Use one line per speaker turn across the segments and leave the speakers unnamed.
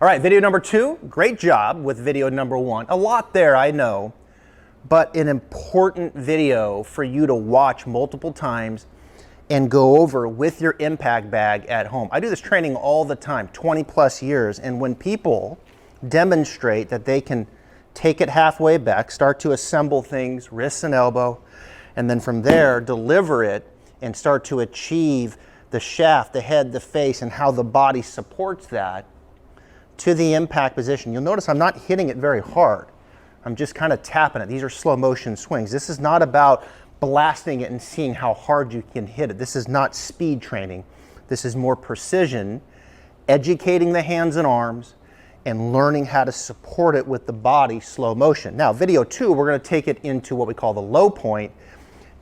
All right, video number 2, great job with video number 1. A lot there, I know, but an important video for you to watch multiple times and go over with your impact bag at home. I do this training all the time, 20 plus years, and when people demonstrate that they can take it halfway back, start to assemble things, wrist and elbow, and then from there deliver it and start to achieve the shaft, the head, the face, and how the body supports that to the impact position. You'll notice I'm not hitting it very hard. I'm just kind of tapping it. These are slow motion swings. This is not about blasting it and seeing how hard you can hit it. This is not speed training. This is more precision, educating the hands and arms, and learning how to support it with the body slow motion. Now, video 2, we're going to take it into what we call the low point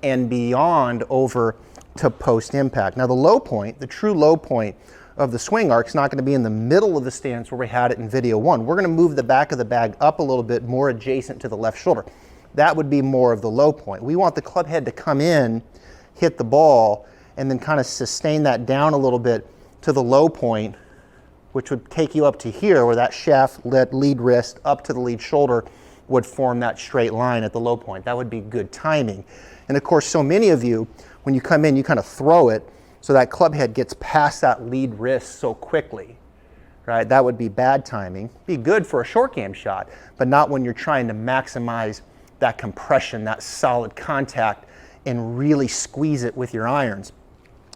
and beyond over to post impact. Now, the low point, the true low point of the swing arc is not going to be in the middle of the stance where we had it in video 1. We're going to move the back of the bag up a little bit more adjacent to the left shoulder. That would be more of the low point. We want the club head to come in, hit the ball, and then kind of sustain that down a little bit to the low point, which would take you up to here where that shaft, lead wrist up to the lead shoulder would form that straight line at the low point. That would be good timing. And of course, so many of you, when you come in, you kind of throw it so that club head gets past that lead wrist so quickly, right? That would be bad timing. Be good for a short game shot, but not when you're trying to maximize that compression, that solid contact, and really squeeze it with your irons.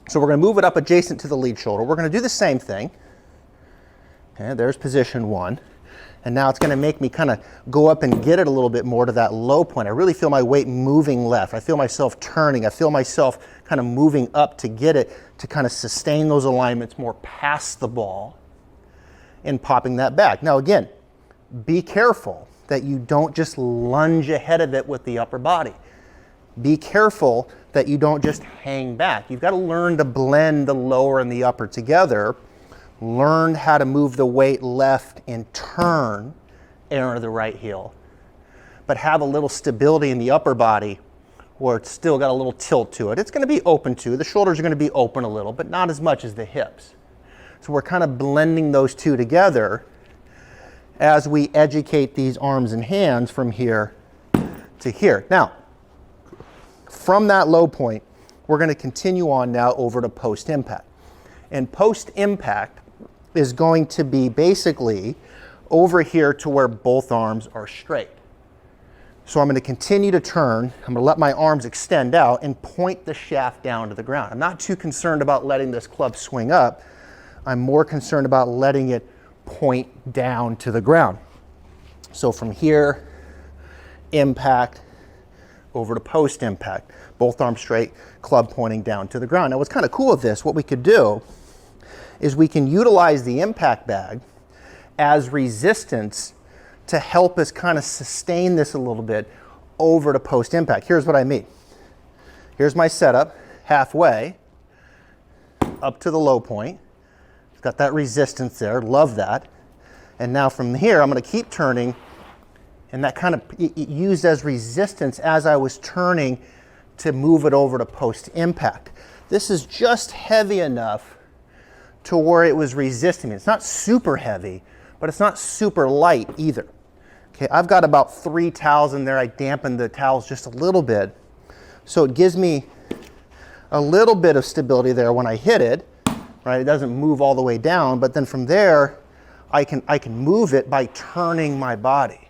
So we're going to move it up adjacent to the lead shoulder. We're going to do the same thing. Okay, there's position 1. And now it's going to make me kind of go up and get it a little bit more to that low point. I really feel my weight moving left. I feel myself turning. I feel myself kind of moving up to get it to kind of sustain those alignments more past the ball and popping that back. Now again, be careful that you don't just lunge ahead of it with the upper body. Be careful that you don't just hang back. You've got to learn to blend the lower and the upper together. Learn how to move the weight left and turn, enter the right heel. But have a little stability in the upper body where it's still got a little tilt to it. It's going to be open too. The shoulders are going to be open a little, but not as much as the hips. So we're kind of blending those two together as we educate these arms and hands from here to here. Now, from that low point, we're going to continue on now over to post-impact. And post-impact is going to be basically over here to where both arms are straight. So I'm going to continue to turn. I'm going to let my arms extend out and point the shaft down to the ground. I'm not too concerned about letting this club swing up. I'm more concerned about letting it point down to the ground. So from here, impact, over to post-impact. Both arms straight, club pointing down to the ground. Now what's kind of cool with this, what we could do is we can utilize the impact bag as resistance to help us kind of sustain this a little bit over to post-impact. Here's what I mean. Here's my setup, halfway, up to the low point. It's got that resistance there, love that. And now from here, I'm going to keep turning, and that kind of used as resistance as I was turning to move it over to post-impact. This is just heavy enough to where it was resisting me. It's not super heavy, but it's not super light either. Okay, I've got about 3 towels in there. I dampened the towels just a little bit. So it gives me a little bit of stability there when I hit it, right? It doesn't move all the way down, but then from there, I can move it by turning my body,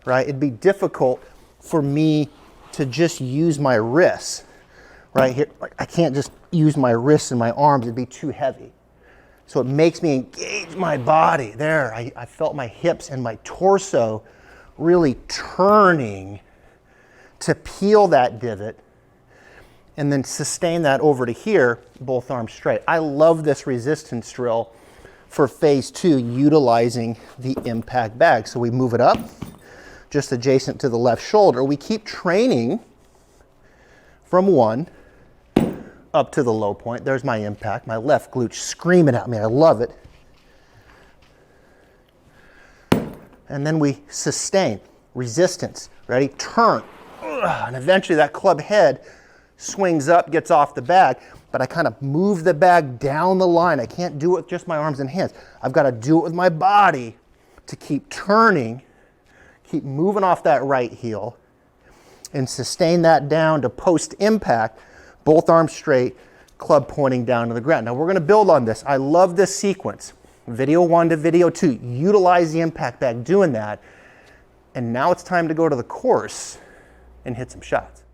right? It'd be difficult for me to just use my wrists, right here. I can't just use my wrists and my arms. It'd be too heavy. So it makes me engage my body. There, I felt my hips and my torso really turning to peel that divot and then sustain that over to here, both arms straight. I love this resistance drill for phase 2, utilizing the impact bag. So we move it up, just adjacent to the left shoulder. We keep training from 1 up to the low point. There's my impact. My left glute screaming at me. I love it. And then we sustain, resistance, ready, turn. And eventually that club head swings up, gets off the bag. but I kind of move the bag down the line. I can't do it with just my arms and hands. I've got to do it with my body to keep turning, keep moving off that right heel, and sustain that down to post impact, both arms straight, club pointing down to the ground. Now we're going to build on this. I love this sequence. Video 1 to video 2. Utilize the impact bag doing that. And now it's time to go to the course and hit some shots.